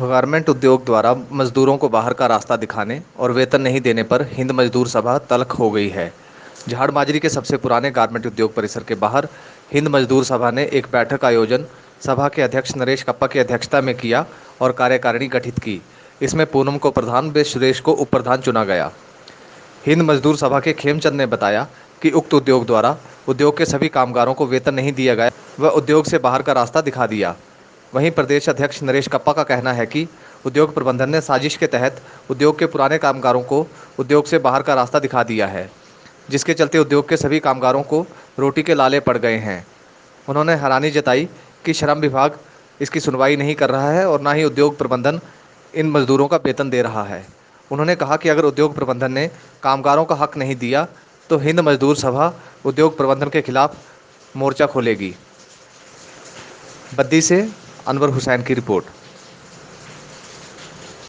Garment उद्योग द्वारा मजदूरों को बाहर का रास्ता दिखाने और वेतन नहीं देने पर हिंद मजदूर सभा तल्ख हो गई है। झाड़माजरी के सबसे पुराने गारमेंट उद्योग परिसर के बाहर हिंद मजदूर सभा ने एक बैठक आयोजन सभा के अध्यक्ष नरेश कप्पा की अध्यक्षता में किया और कार्यकारिणी गठित की। इसमें पूनम को प्रधान व सुरेश को उप प्रधान चुना गया। हिंद मजदूर सभा के खेमचंद ने बताया कि उक्त उद्योग द्वारा उद्योग के सभी कामगारों को वेतन नहीं दिया गया व उद्योग से बाहर का रास्ता दिखा दिया। वहीं प्रदेश अध्यक्ष नरेश कप्पा का कहना है कि उद्योग प्रबंधन ने साजिश के तहत उद्योग के पुराने कामगारों को उद्योग से बाहर का रास्ता दिखा दिया है, जिसके चलते उद्योग के सभी कामगारों को रोटी के लाले पड़ गए हैं। उन्होंने हैरानी जताई कि श्रम विभाग इसकी सुनवाई नहीं कर रहा है और न ही उद्योग प्रबंधन इन मजदूरों का वेतन दे रहा है। उन्होंने कहा कि अगर उद्योग प्रबंधन ने कामगारों का हक नहीं दिया तो हिंद मजदूर सभा उद्योग प्रबंधन के खिलाफ मोर्चा खोलेगी। बद्दी से अनवर हुसैन की रिपोर्ट।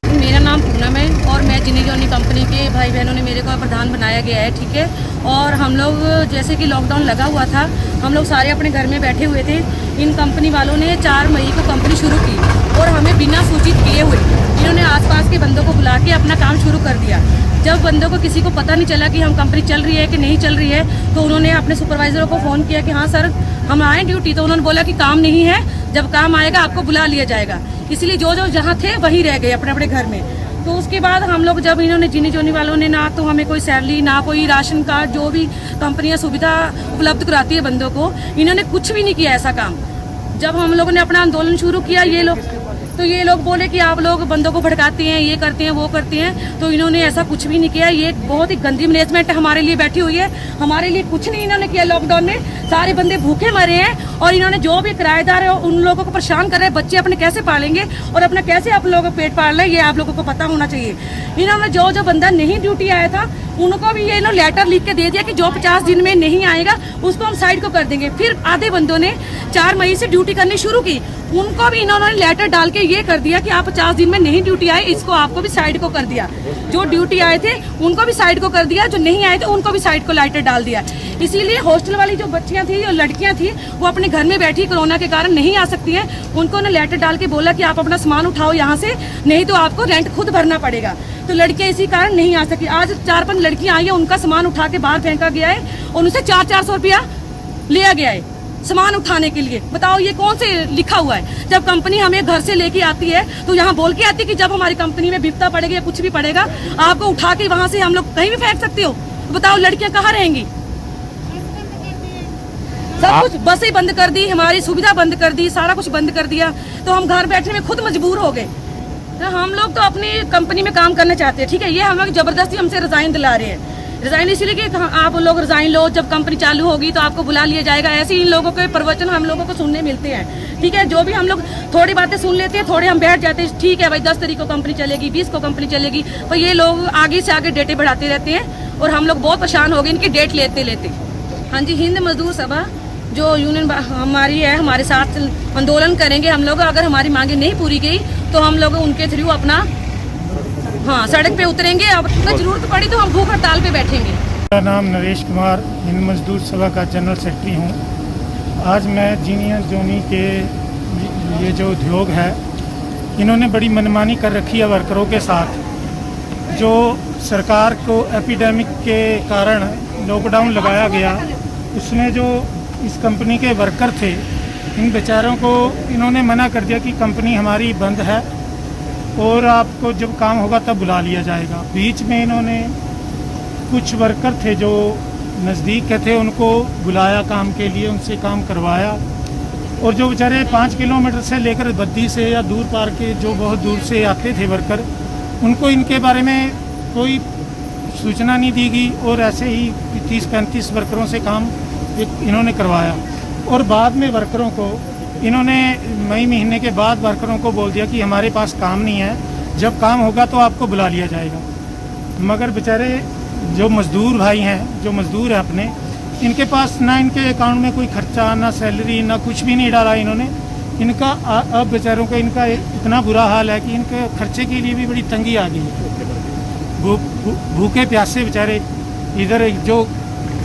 मेरा नाम पूनम है और मैं जिनी जॉनी कंपनी के भाई बहनों ने मेरे को प्रधान बनाया गया है, ठीक है। और हम लोग जैसे कि लॉकडाउन लगा हुआ था, हम लोग सारे अपने घर में बैठे हुए थे। इन कंपनी वालों ने 4 मई को कंपनी शुरू की और हमें बिना सूचित किए हुए इन्होंने आसपास के बंदों को बुला के अपना काम शुरू कर दिया। जब बंदों को किसी को पता नहीं चला कि हम कंपनी चल रही है कि नहीं चल रही है, तो उन्होंने अपने सुपरवाइजरों को फ़ोन किया कि हाँ सर हम आए ड्यूटी। तो उन्होंने बोला कि काम नहीं है, जब काम आएगा आपको बुला लिया जाएगा। इसलिए जो जो जहाँ थे वहीं रह गए अपने अपने घर में। तो उसके बाद हम लोग जब इन्होंने जिनी जोनी वालों ने ना तो हमें कोई सैलरी ना कोई राशन कार्ड, जो भी कंपनियां सुविधा उपलब्ध कराती है बंदों को, इन्होंने कुछ भी नहीं किया ऐसा काम। जब हम लोगों ने अपना आंदोलन शुरू किया ये लोग बोले कि आप लोग बंदों को भड़काते हैं, ये करते हैं वो करते हैं। तो इन्होंने ऐसा कुछ भी नहीं किया। ये बहुत ही गंदी मैनेजमेंट हमारे लिए बैठी हुई है। हमारे लिए कुछ नहीं इन्होंने किया। लॉकडाउन में सारे बंदे भूखे मरे हैं और इन्होंने जो भी किराएदार है उन लोगों को परेशान कर रहे हैं। बच्चे अपने कैसे पालेंगे और अपना कैसे आप लोगों को पेट पाल रहे हैं, ये आप लोगों को पता होना चाहिए। इन्होंने जो बंदा नहीं ड्यूटी आया था उनको भी ये इन्होंने लेटर लिख के दे दिया कि जो 50 दिन में नहीं आएगा उसको हम साइड को कर देंगे। फिर आधे बंदों ने 4 मई से ड्यूटी करनी शुरू की, उनको भी इन्होंने लेटर डाल के ये कर दिया कि आप 50 दिन में नहीं ड्यूटी आए, इसको आपको भी साइड को कर दिया। जो ड्यूटी आए थे उनको भी साइड को कर दिया, जो नहीं आए थे उनको भी साइड को लेटर डाल दिया। इसीलिए हॉस्टल वाली जो बच्चियां थी और लड़कियां थी वो अपने घर में बैठी कोरोना के कारण नहीं आ सकती हैं। उनको ने लेटर डाल के बोला कि आप अपना सामान उठाओ यहाँ से, नहीं तो आपको रेंट खुद भरना पड़ेगा। तो लड़कियां इसी कारण नहीं आ सकी। आज 4-5 लड़कियां आई है, उनका सामान उठा के बाहर फेंका गया है और उनसे 400-400 रुपया लिया गया है सामान उठाने के लिए। बताओ ये कौन से लिखा हुआ है? जब कंपनी हमें घर से लेके आती है तो यहाँ बोल के आती है कि जब हमारी कंपनी में बिपता पड़ेगा या कुछ भी पड़ेगा आपको उठा के वहाँ से हम लोग कहीं भी फेंक सकते हो। तो बताओ लड़कियां कहाँ रहेंगी? सब कुछ बसें बंद कर दी, हमारी सुविधा बंद कर दी, सारा कुछ बंद कर दिया। तो हम घर बैठने में खुद मजबूर हो गए। तो हम लोग तो अपनी कंपनी में काम करना चाहते हैं, ठीक है। ये हम लोग जबरदस्ती हमसे रिजाइन दिला रहे हैं। रिजाइन इसलिए कि आप लोग रिजाइन लो, जब कंपनी चालू होगी तो आपको बुला लिया जाएगा। ऐसे ही इन लोगों के प्रवचन हम लोगों को सुनने मिलते हैं, ठीक है। जो भी हम लोग थोड़ी बातें सुन लेते हैं, थोड़े हम बैठ जाते हैं, ठीक है भाई 10 तारीख को कंपनी चलेगी, 20 को कंपनी चलेगी। पर ये लोग आगे से आगे डेटें बढ़ाते रहते हैं और हम लोग बहुत परेशान हो गए इनकी डेट लेते लेते। हाँ जी, हिंद मजदूर सभा जो यूनियन हमारी है, हमारे साथ आंदोलन करेंगे हम लोग। अगर हमारी मांगे नहीं पूरी गई तो हम लोग उनके थ्रू अपना सड़क पे उतरेंगे। अब जरूरत पड़ी तो हम भूख हड़ताल पे बैठेंगे। मेरा नाम नरेश कुमार, हिंद मजदूर सभा का जनरल सेक्रेटरी हूँ। आज मैं जीनियर जोनी के ये जो उद्योग है, इन्होंने बड़ी मनमानी कर रखी है वर्करों के साथ। जो सरकार को एपिडेमिक के कारण लॉकडाउन लगाया गया, उसमें जो इस कंपनी के वर्कर थे, इन बेचारों को इन्होंने मना कर दिया कि कंपनी हमारी बंद है और आपको जब काम होगा तब बुला लिया जाएगा। बीच में इन्होंने कुछ वर्कर थे जो नज़दीक के थे, उनको बुलाया काम के लिए, उनसे काम करवाया। और जो बेचारे 5 किलोमीटर से लेकर बद्दी से या दूर पार के जो बहुत दूर से आते थे वर्कर, उनको इनके बारे में कोई सूचना नहीं दी गई और ऐसे ही 30-35 वर्करों से काम इन्होंने करवाया। और बाद में वर्करों को इन्होंने मई महीने के बाद वर्करों को बोल दिया कि हमारे पास काम नहीं है, जब काम होगा तो आपको बुला लिया जाएगा। मगर बेचारे जो मज़दूर भाई हैं, जो मज़दूर हैं अपने, इनके पास ना इनके अकाउंट में कोई खर्चा, ना सैलरी, ना कुछ भी नहीं डाला इन्होंने। इनका अब बेचारों का इनका इतना बुरा हाल है कि इनके खर्चे के लिए भी बड़ी तंगी आ गई है। भूखे प्यासे बेचारे इधर जो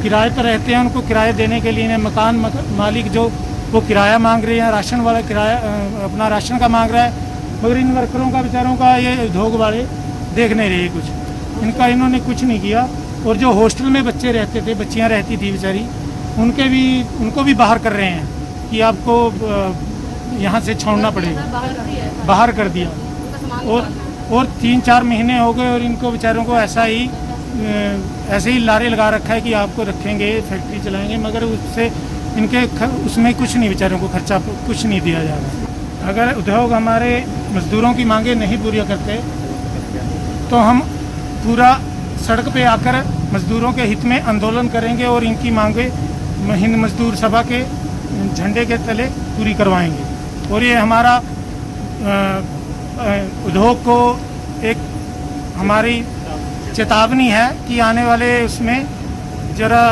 किराए पर रहते हैं, उनको किराए देने के लिए इन्हें मकान मालिक जो वो किराया मांग रहे हैं, राशन वाला किराया अपना राशन का मांग रहा है, मगर इन वर्करों का बेचारों का ये उद्योग वाले देख नहीं रहे कुछ, इनका इन्होंने कुछ नहीं किया। और जो हॉस्टल में बच्चे रहते थे, बच्चियां रहती थी बेचारी, उनको भी बाहर कर रहे हैं कि आपको यहाँ से छोड़ना पड़ेगा, बाहर कर दिया। और 3-4 महीने हो गए और इनको बेचारों को ऐसे ही लारे लगा रखा है कि आपको रखेंगे, फैक्ट्री चलाएंगे, मगर उसमें कुछ नहीं, बेचारों को खर्चा कुछ नहीं दिया जा रहा। अगर उद्योग हमारे मजदूरों की मांगे नहीं पूरी करते तो हम पूरा सड़क पे आकर मजदूरों के हित में आंदोलन करेंगे और इनकी मांगे हिंद मजदूर सभा के झंडे के तले पूरी करवाएंगे। और ये हमारा उद्योग को एक हमारी चेतावनी है कि आने वाले उसमें जरा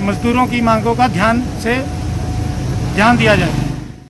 मजदूरों की मांगों का ध्यान दिया जाए।